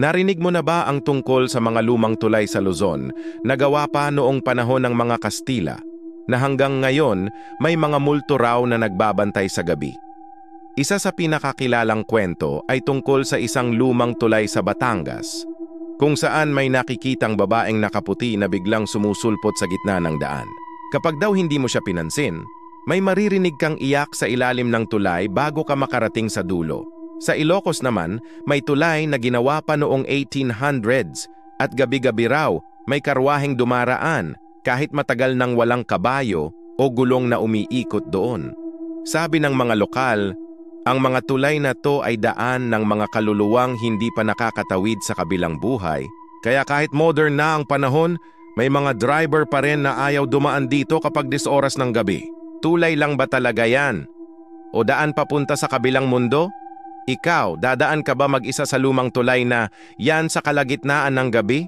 Narinig mo na ba ang tungkol sa mga lumang tulay sa Luzon na gawa pa noong panahon ng mga Kastila, na hanggang ngayon may mga multo raw na nagbabantay sa gabi? Isa sa pinakakilalang kwento ay tungkol sa isang lumang tulay sa Batangas, kung saan may nakikitang babaeng nakaputi na biglang sumusulpot sa gitna ng daan. Kapag daw hindi mo siya pinansin, may maririnig kang iyak sa ilalim ng tulay bago ka makarating sa dulo. Sa Ilocos naman, may tulay na ginawa pa noong 1800s at gabi-gabi raw may karwaheng dumaraan kahit matagal nang walang kabayo o gulong na umiikot doon. Sabi ng mga lokal, ang mga tulay na to ay daan ng mga kaluluwang hindi pa nakakatawid sa kabilang buhay, kaya kahit modern na ang panahon, may mga driver pa rin na ayaw dumaan dito kapag 10 oras ng gabi. Tulay lang ba talaga yan? O daan papunta sa kabilang mundo? Ikaw, dadaan ka ba mag-isa sa lumang tulay na yan sa kalagitnaan ng gabi?